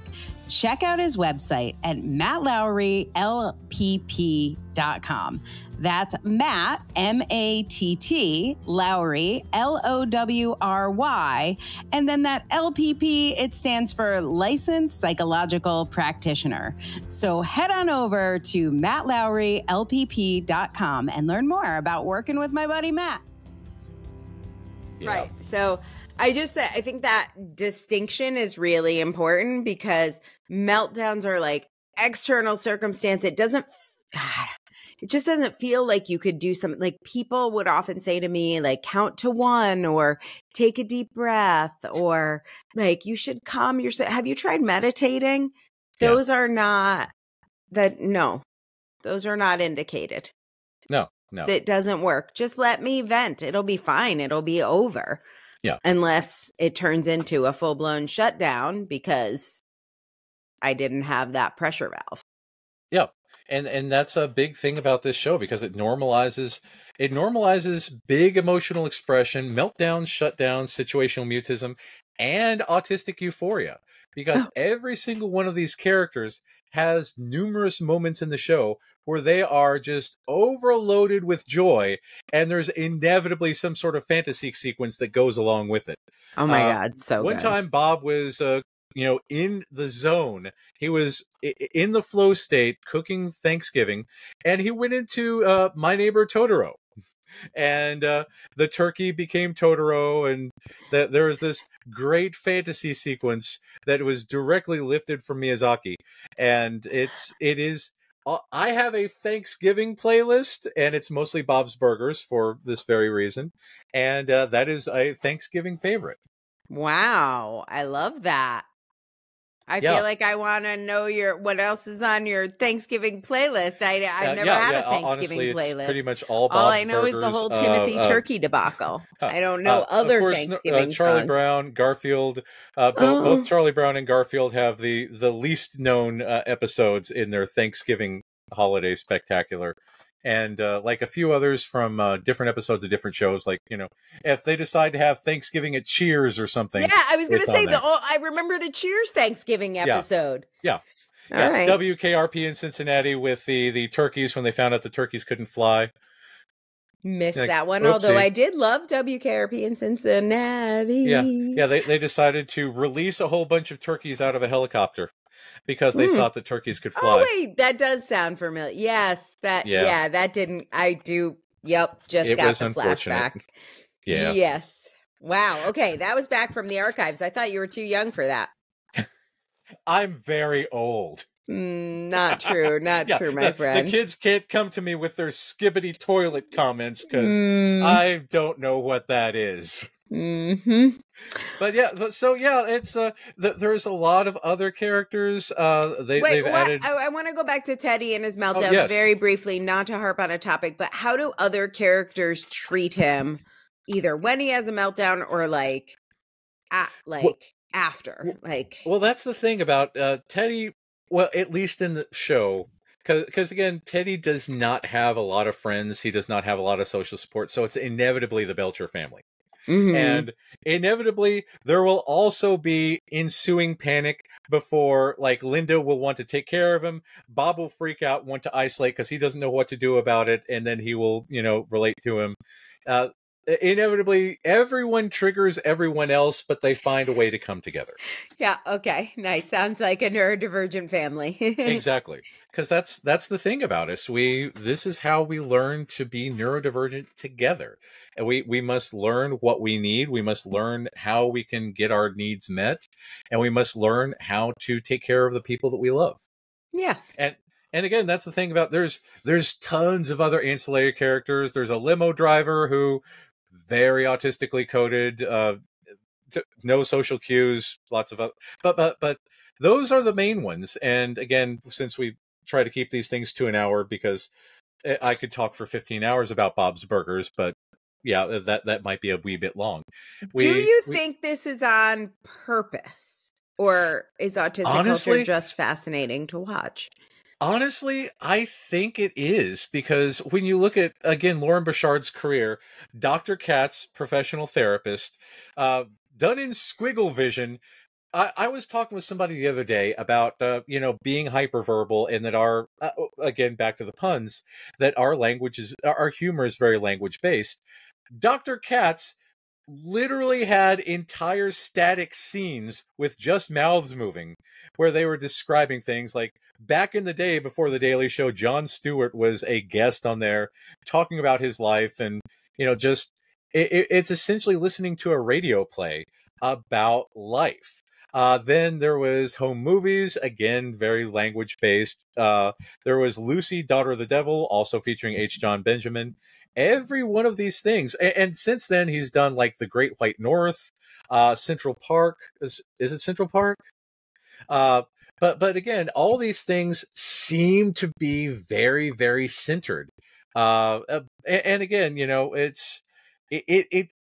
check out his website at mattlowrylpp.com. That's Matt, M-A-T-T, Lowry, L-O-W-R-Y. And then that LPP, it stands for Licensed Psychological Practitioner. So head on over to mattlowrylpp.com and learn more about working with my buddy Matt. Yeah. Right. So I think that distinction is really important, because meltdowns are like external circumstance. It just doesn't feel like you could do something. Like people would often say to me, like, count to 1 or take a deep breath, or like, you should calm yourself. Have you tried meditating? Those are not those are not indicated. No. It doesn't work. Just let me vent. It'll be fine. It'll be over. Yeah. Unless it turns into a full-blown shutdown because I didn't have that pressure valve. Yeah. And that's a big thing about this show, because it normalizes big emotional expression, meltdowns, shutdowns, situational mutism, and autistic euphoria. Because every single one of these characters has numerous moments in the show where they are just overloaded with joy, and there's inevitably some sort of fantasy sequence that goes along with it. Oh my God, so one good. time Bob was in the zone. He was in the flow state cooking Thanksgiving, and he went into My Neighbor Totoro. And the turkey became Totoro, and there was this great fantasy sequence that was directly lifted from Miyazaki. And it is I have a Thanksgiving playlist, and it's mostly Bob's Burgers for this very reason. And that is a Thanksgiving favorite. Wow. I love that. I feel like I want to know what else is on your Thanksgiving playlist. I've never had a Thanksgiving honestly, playlist. It's pretty much all Bob's All I know Burgers, is the whole Timothy Turkey debacle. I don't know other Thanksgiving Charlie songs. Brown, Garfield. Both Charlie Brown and Garfield have the least known episodes in their Thanksgiving holiday spectacular. And like a few others from different episodes of different shows, like, you know, if they decide to have Thanksgiving at Cheers or something. Yeah, I was going to say, I remember the Cheers Thanksgiving episode. Yeah. All right. WKRP in Cincinnati with the turkeys when they found out the turkeys couldn't fly. Missed that one, although I did love WKRP in Cincinnati. Yeah, they decided to release a whole bunch of turkeys out of a helicopter. Because they thought the turkeys could fly. Oh, wait, that does sound familiar. Yes, that didn't, I do, just it got was the flashback. Yeah. Yes. Wow, okay, that was back from the archives. I thought you were too young for that. I'm very old. Not true, true, my friend. The kids can't come to me with their skibbity toilet comments because I don't know what that is. But it's there's a lot of other characters. They've added. I want to go back to Teddy and his meltdowns very briefly, not to harp on a topic, but how do other characters treat him, either when he has a meltdown or after? Well, that's the thing about Teddy. Well, at least in the show. Because again, Teddy does not have a lot of friends. He does not have a lot of social support. So it's inevitably the Belcher family. And inevitably, there will also be ensuing panic before, like, Linda will want to take care of him. Bob will freak out, want to isolate because he doesn't know what to do about it. And then he will, relate to him. Inevitably, everyone triggers everyone else, but they find a way to come together. Yeah. Okay. Nice. Sounds like a neurodivergent family. Exactly. Because that's the thing about us. This is how we learn to be neurodivergent together. And we must learn what we need. We must learn how we can get our needs met. And we must learn how to take care of the people that we love. Yes. And again, that's the thing about there's tons of other ancillary characters. There's a limo driver who very autistically coded, no social cues, lots of other, but those are the main ones. And again, since we try to keep these things to an hour, because I could talk for 15 hours about Bob's Burgers, but yeah, that might be a wee bit long. Do you think this is on purpose, or is autistic culture just fascinating to watch? Honestly, I think it is, because when you look at, again, Lauren Bouchard's career, Dr. Katz, professional therapist, done in squiggle vision. I was talking with somebody the other day about, being hyperverbal, and that again, back to the puns, that our humor is very language based. Dr. Katz literally had entire static scenes with just mouths moving, where they were describing things like back in the day before The Daily Show, Jon Stewart was a guest on there talking about his life, and it's essentially listening to a radio play about life. Then there was Home Movies, again, very language-based. There was Lucy, Daughter of the Devil, also featuring H. John Benjamin. Every one of these things. And since then, he's done, like, The Great White North, Central Park. Is it Central Park? But again, all these things seem to be very, very centered. And again, it's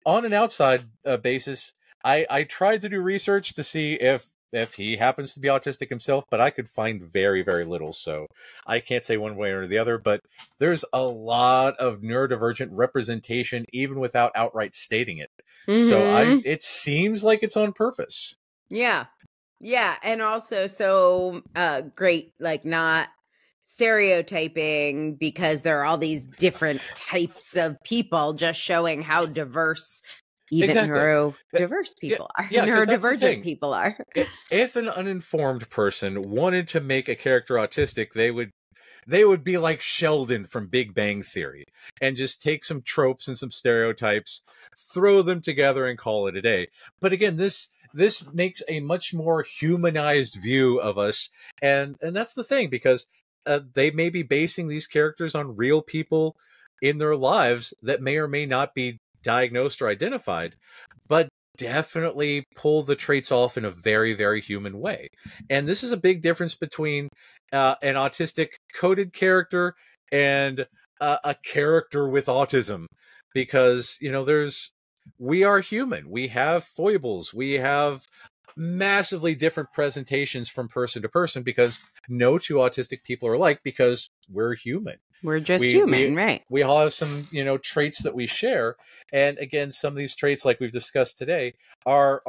on an outside basis. I tried to do research to see if he happens to be autistic himself, but I could find very, very little. So I can't say one way or the other, but there's a lot of neurodivergent representation, even without outright stating it. So it seems like it's on purpose. Yeah. Yeah. And also so great, like not stereotyping, because there are all these different types of people, just showing how diverse even neurodiverse people are. Yeah, neurodivergent people are. If an uninformed person wanted to make a character autistic, they would be like Sheldon from Big Bang Theory and just take some tropes and some stereotypes, throw them together, and call it a day. But again, this makes a much more humanized view of us, and that's the thing, because they may be basing these characters on real people in their lives that may or may not be diagnosed or identified, but definitely pull the traits off in a very, very human way. And this is a big difference between an autistic coded character and a character with autism, because, you know, we are human. We have foibles. We have massively different presentations from person to person, because no two autistic people are alike, because we're human. We're just human, right? We all have some, you know, traits that we share. And again, some of these traits, like we've discussed today, are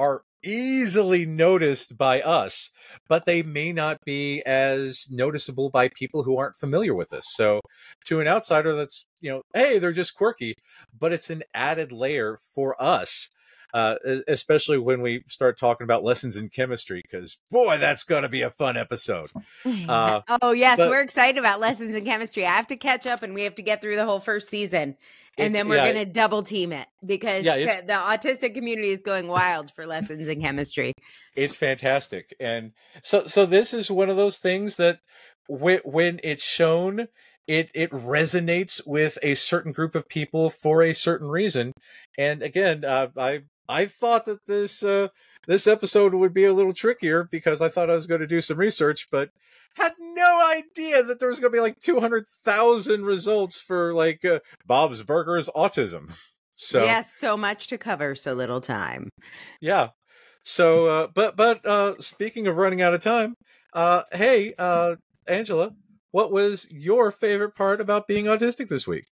easily noticed by us, but they may not be as noticeable by people who aren't familiar with us. So to an outsider, that's, you know, hey, they're just quirky, but it's an added layer for us. Especially when we start talking about lessons in chemistry, because boy, that's going to be a fun episode. Oh yes, we're excited about lessons in chemistry. I have to catch up, and we have to get through the whole first season, and then we're going to double team it, because the autistic community is going wild for lessons in chemistry. It's fantastic, and so this is one of those things that when it's shown, it resonates with a certain group of people for a certain reason. And again, I thought that this episode would be a little trickier, because I thought I was going to do some research, but had no idea that there was going to be like 200,000 results for like Bob's Burgers autism. So yes, so much to cover, so little time. Yeah. So, but speaking of running out of time, hey, Angela, what was your favorite part about being autistic this week?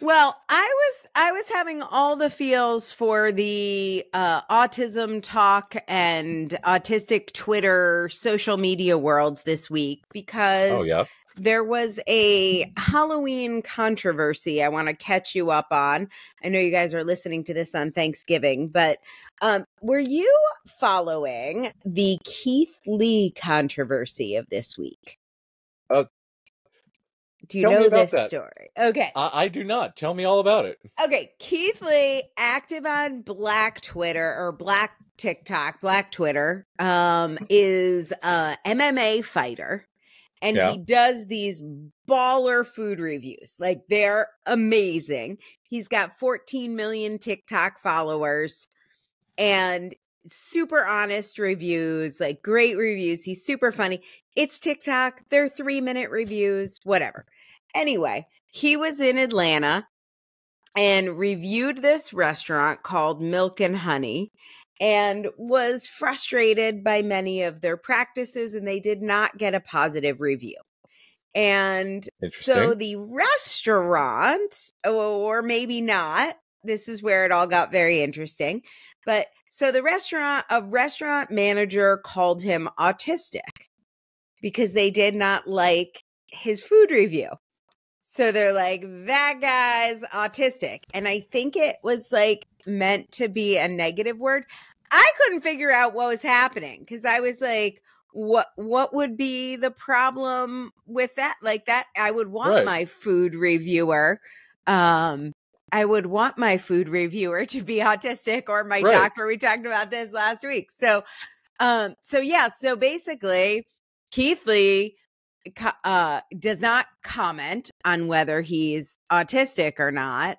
Well, I was having all the feels for the autism talk and autistic Twitter social media worlds this week, because there was a Halloween controversy I want to catch you up on. I know you guys are listening to this on Thanksgiving, but were you following the Keith Lee controversy of this week? Do you know this story? Okay. I do not. Tell me all about it. Okay. Keith Lee, active on Black Twitter or Black TikTok, Black Twitter, is a MMA fighter. And he does these baller food reviews. Like, they're amazing. He's got 14 million TikTok followers and super honest reviews, like great reviews. He's super funny. It's TikTok. They're 3-minute reviews, whatever. Anyway, he was in Atlanta and reviewed this restaurant called Milk and Honey, and was frustrated by many of their practices, and they did not get a positive review. And so the restaurant, or maybe not, this is where it all got very interesting. But so a restaurant manager called him autistic because they did not like his food review. So they're like, that guy's autistic. And I think it was like meant to be a negative word. I couldn't figure out what was happening, because I was like, what would be the problem with that? Like, that I would want my food reviewer. I would want my food reviewer to be autistic, or my doctor. We talked about this last week. So basically Keith Lee does not comment on whether he's autistic or not,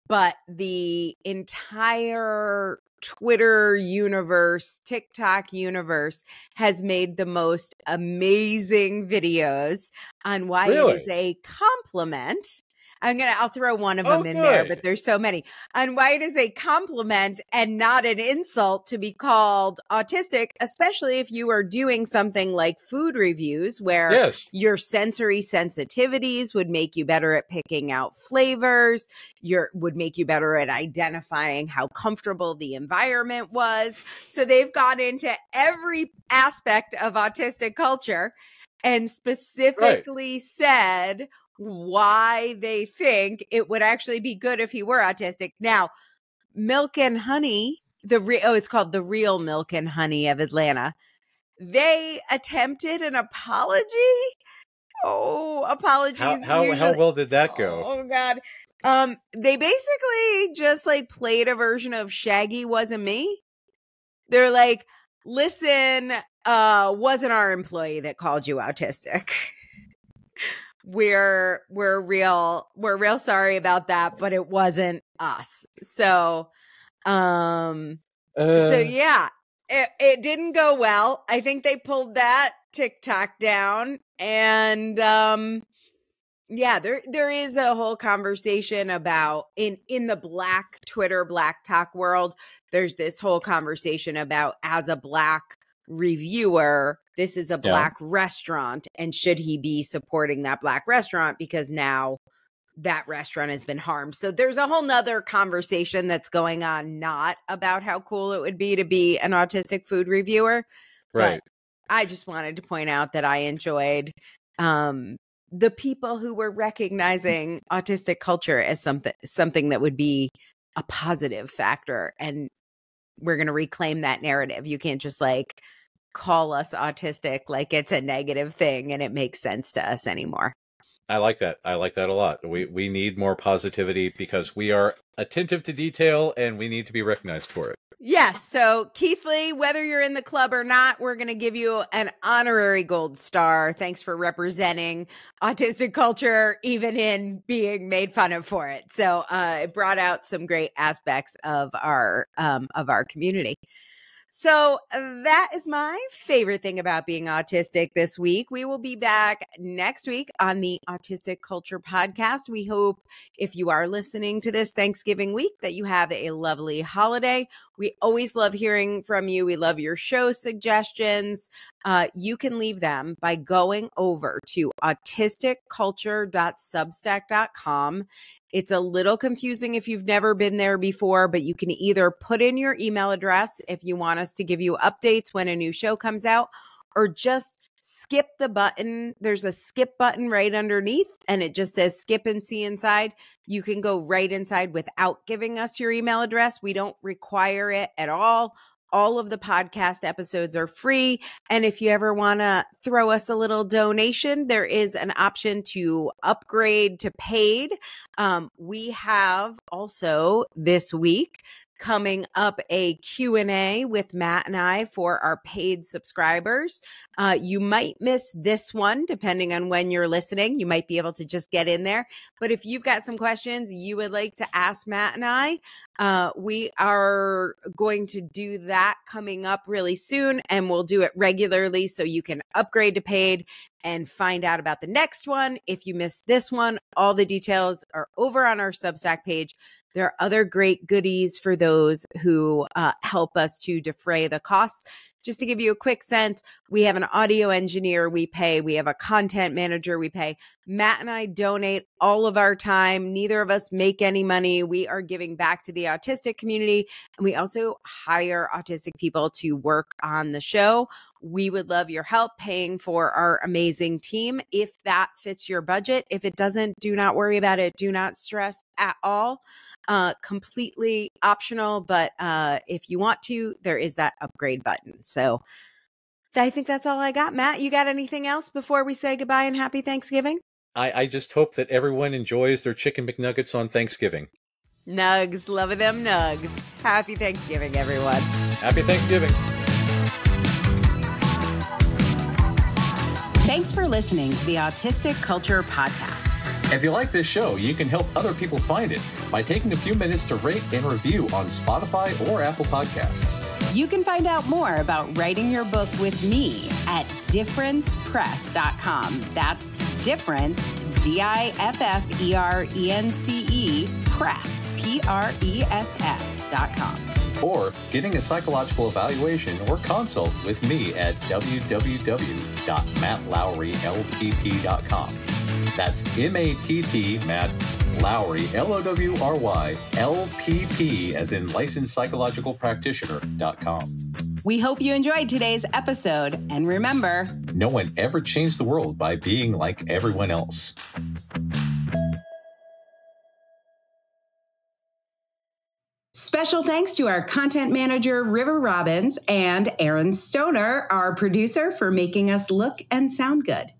but the entire Twitter universe, TikTok universe has made the most amazing videos on why it is a compliment. I'll throw one of them in there, but there's so many. On why it is a compliment and not an insult to be called autistic, especially if you are doing something like food reviews, where your sensory sensitivities would make you better at picking out flavors, would make you better at identifying how comfortable the environment was. So they've gone into every aspect of autistic culture and specifically said why they think it would actually be good if he were autistic. Now, Milk and Honey, it's called The Real Milk and Honey of Atlanta. They attempted an apology. Oh, apologies. How well did that go? Oh God. They basically just like played a version of Shaggy Wasn't Me. They're like, listen, wasn't our employee that called you autistic. We're real sorry about that, but it wasn't us. So, So yeah, it didn't go well. I think they pulled that TikTok down, and yeah, there is a whole conversation about in the Black Twitter, Black Talk world. There's this whole conversation about, as a Black reviewer, this is a Black restaurant, and should he be supporting that Black restaurant because now that restaurant has been harmed. So there's a whole nother conversation that's going on, not about how cool it would be to be an autistic food reviewer. Right. But I just wanted to point out that I enjoyed the people who were recognizing autistic culture as something that would be a positive factor. And we're going to reclaim that narrative. You can't just like call us autistic like it's a negative thing and it makes sense to us anymore. I like that. I like that a lot. We need more positivity because we are attentive to detail and we need to be recognized for it. Yes. So Keith Lee, whether you're in the club or not, we're going to give you an honorary gold star. Thanks for representing autistic culture, even in being made fun of for it. So it brought out some great aspects of our community. So that is my favorite thing about being autistic this week. We will be back next week on the Autistic Culture Podcast. We hope, if you are listening to this Thanksgiving week, that you have a lovely holiday. We always love hearing from you. We love your show suggestions. You can leave them by going over to autisticculture.substack.com. It's a little confusing if you've never been there before, but you can either put in your email address if you want us to give you updates when a new show comes out, or just skip the button. There's a skip button right underneath, and it just says skip and see inside. You can go right inside without giving us your email address. We don't require it at all. All of the podcast episodes are free. And if you ever want to throw us a little donation, there is an option to upgrade to paid. We have also this week coming up a Q&A with Matt and I for our paid subscribers. You might miss this one depending on when you're listening. You might be able to just get in there. But if you've got some questions you would like to ask Matt and I, we are going to do that coming up really soon, and we'll do it regularly so you can upgrade to paid and find out about the next one. If you missed this one, all the details are over on our Substack page. There are other great goodies for those who help us to defray the costs. Just to give you a quick sense, we have an audio engineer we pay. We have a content manager we pay. Matt and I donate all of our time. Neither of us make any money. We are giving back to the autistic community. And we also hire autistic people to work on the show. We would love your help paying for our amazing team if that fits your budget. If it doesn't, do not worry about it. Do not stress at all. Completely optional, but if you want to, there is that upgrade button. So I think that's all I got. Matt, you got anything else before we say goodbye and happy Thanksgiving? I just hope that everyone enjoys their chicken McNuggets on Thanksgiving. Nugs, loving them nugs. Happy Thanksgiving, everyone. Happy Thanksgiving. Thanks for listening to the Autistic Culture Podcast. If you like this show, you can help other people find it by taking a few minutes to rate and review on Spotify or Apple Podcasts. You can find out more about writing your book with me at differencepress.com. That's difference, DIFFERENCE, press, PRESS.com. Or getting a psychological evaluation or consult with me at www.mattlowrylpp.com. That's M-A-T-T, Matt Lowry, L-O-W-R-Y, L-P-P, as in licensed psychological practitioner.com. We hope you enjoyed today's episode, and remember, no one ever changed the world by being like everyone else. special thanks to our content manager, River Robbins, and Aaron Stoner, our producer, for making us look and sound good.